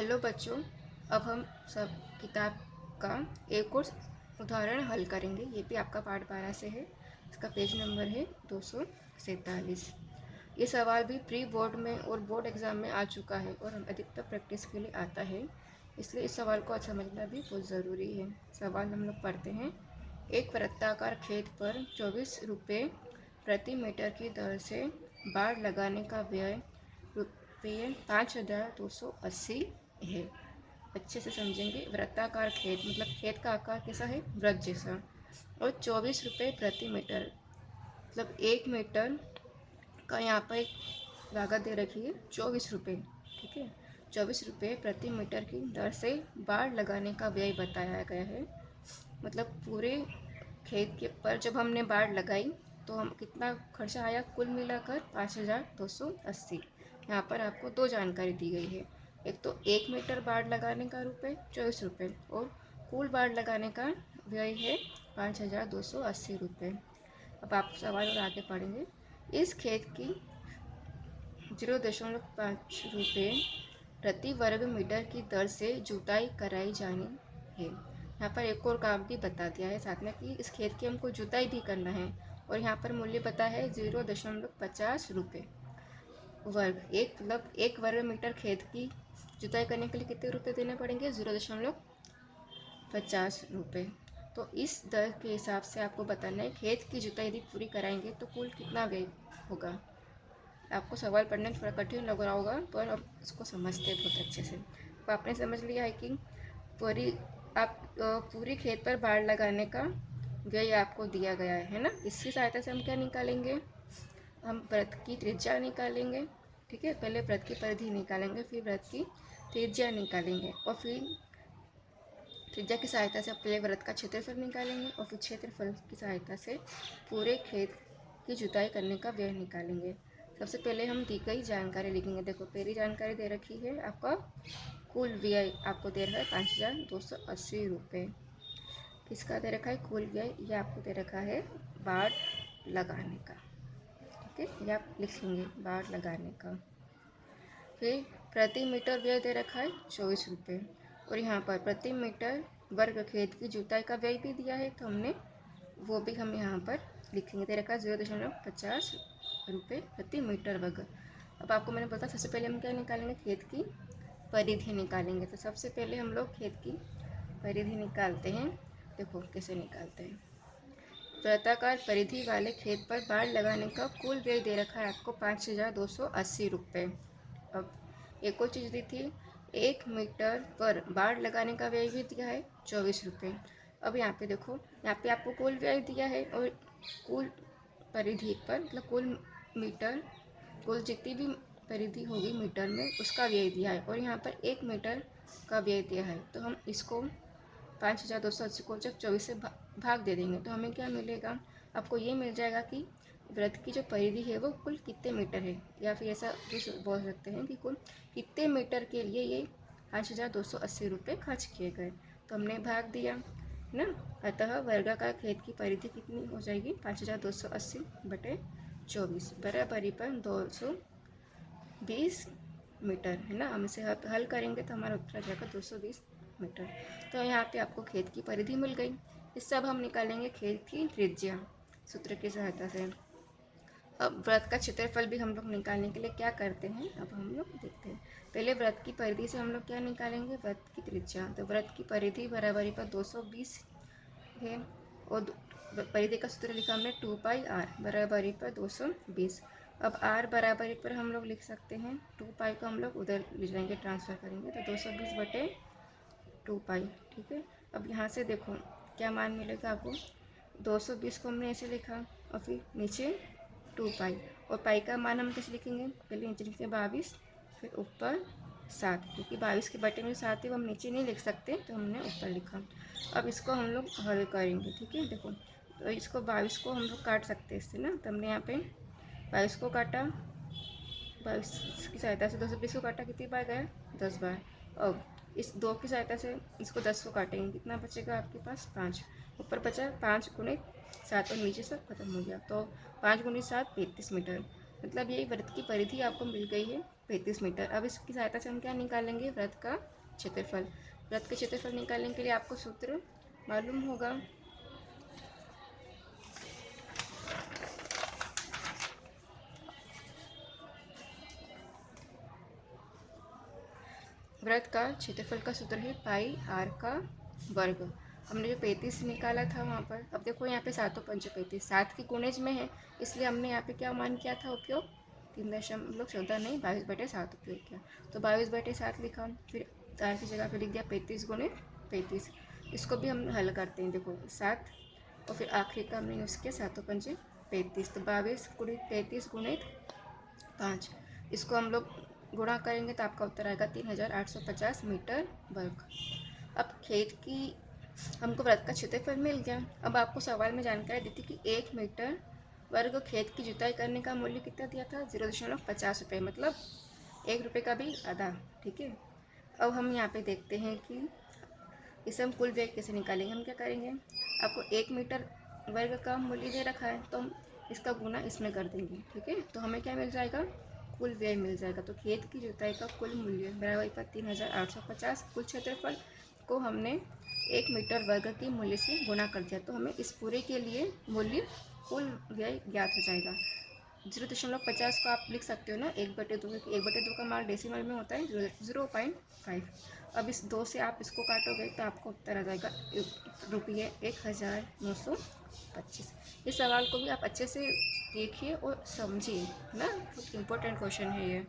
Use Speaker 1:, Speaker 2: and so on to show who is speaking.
Speaker 1: Hello बच्चों, अब हम सब किताब का एक और उदाहरण हल करेंगे। ये भी आपका पाठ 12 से है। इसका पेज नंबर है 247। ये सवाल भी प्री बोर्ड में और बोर्ड एग्ज़ाम में आ चुका है और हम अधिकतर प्रैक्टिस के लिए आता है, इसलिए इस सवाल को समझना भी बहुत ज़रूरी है। सवाल हम लोग पढ़ते हैं। एक वृत्ताकार खेत पर 24 रुपये प्रति मीटर की दर से बाड़ लगाने का व्यय रुपये 5280 है। अच्छे से समझेंगे। वृत्ताकार खेत मतलब खेत का आकार कैसा है, वृत्त जैसा, और 24 रुपये प्रति मीटर मतलब 1 मीटर का यहाँ पर एक लागत दे रखी है 24 रुपये। ठीक है, 24 रुपये प्रति मीटर की दर से बाड़ लगाने का व्यय बताया गया है। मतलब पूरे खेत के पर जब हमने बाड़ लगाई तो हम कितना खर्चा आया, कुल मिलाकर 5280। यहाँ पर आपको दो जानकारी दी गई है। एक तो 1 मीटर बाड़ लगाने का रुपये 24 रुपये और कुल बाड़ लगाने का व्यय है 5280 रुपये। अब आप सवाल और आगे पढ़ेंगे। इस खेत की 0.5 रुपये प्रति वर्ग मीटर की दर से जुताई कराई जानी है। यहाँ पर एक और काम भी बता दिया है साथ में कि इस खेत की हमको जुताई भी करना है, और यहाँ पर मूल्य पता है 0.50 रुपये वर्ग। मतलब 1 वर्ग मीटर खेत की जुताई करने के लिए कितने रुपए देने पड़ेंगे, 0.50 रुपये। तो इस दर के हिसाब से आपको बताना है खेत की जुताई यदि पूरी कराएंगे तो कुल कितना व्यय होगा। आपको सवाल पढ़ने में थोड़ा कठिन लग रहा होगा, पर अब इसको समझते हैं बहुत अच्छे से। तो आपने समझ लिया है कि पूरी खेत पर बाड़ लगाने का व्यय आपको दिया गया है ना। इसकी सहायता से हम क्या निकालेंगे, हम वृत्त की त्रिज्या निकालेंगे। ठीक है, पहले वृत्त की परिधि निकालेंगे, फिर वृत्त की त्रिज्या निकालेंगे, और फिर त्रिज्या की सहायता से पहले वृत्त का क्षेत्रफल निकालेंगे और फिर क्षेत्रफल की सहायता से पूरे खेत की जुताई करने का व्यय निकालेंगे। सबसे पहले हम दी गई जानकारी लिखेंगे। देखो, पहली जानकारी दे रखी है आपका कुल व्यय, आपको दे रखा है 5280 रुपये। किसका दे रखा है, कुल व्यय, ये आपको दे रखा है बाड़ लगाने का। ठीक है, ये आप लिखेंगे बाड़ लगाने का। फिर प्रति मीटर व्यय दे रखा है 24 रुपये, और यहाँ पर प्रति मीटर वर्ग खेत की जुताई का व्यय भी दिया है, तो हमने वो भी हम यहाँ पर लिखेंगे। दे रखा है 0.50 रुपये प्रति मीटर वर्ग। अब आपको मैंने बताया सबसे पहले हम क्या निकालेंगे, खेत की परिधि निकालेंगे। तो सबसे पहले हम लोग खेत की परिधि निकालते हैं। देखो कैसे निकालते हैं। वृत्ताकार परिधि वाले खेत पर बाड़ लगाने का कुल व्यय दे रखा है आपको 5280 रुपये। अब एक और चीज़ दी थी, 1 मीटर पर बाड़ लगाने का व्यय भी दिया है 24 रुपये। अब यहाँ पे देखो, यहाँ पे आपको कुल व्यय दिया है और कुल परिधि पर मतलब कुल मीटर, कुल जितनी भी परिधि होगी मीटर में उसका व्यय दिया है, और यहाँ पर 1 मीटर का व्यय दिया है। तो हम इसको 5280 को जब 24 से भाग दे देंगे तो हमें क्या मिलेगा, आपको ये मिल जाएगा कि वृत्त की जो परिधि है वो कुल कितने मीटर है, या फिर ऐसा भी बोल सकते हैं कि कुल कितने मीटर के लिए ये 5280 रुपये खर्च किए गए। तो हमने भाग दिया ना, अतः वर्गाकार खेत की परिधि कितनी हो जाएगी, 5280/24 बराबरी पर 220 मीटर है ना। हम इसे हल करेंगे तो हमारा उत्तर आ जाएगा 220 मीटर। तो यहाँ पे आपको खेत की परिधि मिल गई। इससे अब हम निकालेंगे खेत की त्रिज्या सूत्र की सहायता से। अब वृत्त का क्षेत्रफल भी हम लोग निकालने के लिए क्या करते हैं, अब हम लोग देखते हैं। पहले वृत्त की परिधि से हम लोग क्या निकालेंगे, वृत्त की त्रिज्या। तो वृत्त की परिधि बराबरी पर 220 है, और परिधि का सूत्र लिखा हमने 2πr बराबरी पर 220। अब r बराबरी पर हम लोग लिख सकते हैं 2π को हम लोग उधर ले जाएंगे, ट्रांसफ़र करेंगे, तो 220/2π। ठीक है, अब यहाँ से देखो क्या मान मिलेगा आपको, 220 को हमने ऐसे लिखा और फिर नीचे 2π, और पाई का मान हम कैसे लिखेंगे, पहले नीचे लिखते हैं 22, फिर ऊपर 7, क्योंकि 22 के बटे में 7 है वो हम नीचे नहीं लिख सकते तो हमने ऊपर लिखा। अब इसको हम लोग हल करेंगे। ठीक है, देखो तो इसको 22 को हम लोग काट सकते हैं इससे ना, तो हमने यहाँ पे 22 को काटा, 22 की सहायता से 220 को काटा, कितनी बार गया, 10 बार। अब इस 2 की सहायता से इसको 10 को काटेंगे, कितना बचेगा आपके पास, 5। ऊपर बचा 5 × 7 और नीचे सब खत्म हो गया, तो 5 × 7 35 मीटर। मतलब ये वृत्त की परिधि आपको मिल गई है 35 मीटर। अब इसकी सहायता से हम क्या निकालेंगे, वृत्त का क्षेत्रफल। वृत्त के क्षेत्रफल निकालने के लिए आपको सूत्र मालूम होगा। वृत्त का क्षेत्रफल का सूत्र है पाई आर का वर्ग। हमने जो 35 निकाला था वहाँ पर, अब देखो यहाँ पे 7 5 35 7 की गुणज में है, इसलिए हमने यहाँ पे क्या मान किया था उपयोग, 3.14 नहीं 22/7 उपयोग किया, तो 22/7 लिखा। फिर आर की जगह पे लिख दिया 35 × 35। इसको भी हम हल करते हैं, देखो 7 और फिर आखिरी का हमने यूज़ किया 7 5 35, तो 22 × 35 × 5। इसको हम लोग गुणा करेंगे तो आपका उत्तर आएगा 3850 मीटर वर्ग। अब खेत की हमको वृत्त का क्षेत्रफल मिल गया। अब आपको सवाल में जानकारी दी थी कि 1 मीटर वर्ग खेत की जुताई करने का मूल्य कितना दिया था, 0.50 रुपये, मतलब 1 रुपये का भी आधा। ठीक है, अब हम यहाँ पे देखते हैं कि इसे हम कुल व्यय कैसे निकालेंगे। हम क्या करेंगे, आपको 1 मीटर वर्ग का मूल्य दे रखा है, तो हम इसका गुना इसमें कर देंगे। ठीक है, तो हमें क्या मिल जाएगा, कुल व्यय मिल जाएगा। तो खेत की जुताई का कुल मूल्य बराबर पर 3850, कुल क्षेत्रफल को हमने 1 मीटर वर्ग के मूल्य से गुणा कर दिया, तो हमें इस पूरे के लिए मूल्य कुल व्यय ज्ञात हो जाएगा। 0.50 को आप लिख सकते हो ना 1/2, 1/2 का मान डेसिमल में होता है 0.5। अब इस 2 से आप इसको काटोगे तो आपको उत्तर आ जाएगा ₹1925। इस सवाल को भी आप अच्छे से देखिए और समझिए ना, बहुत इम्पोर्टेंट क्वेश्चन है ये।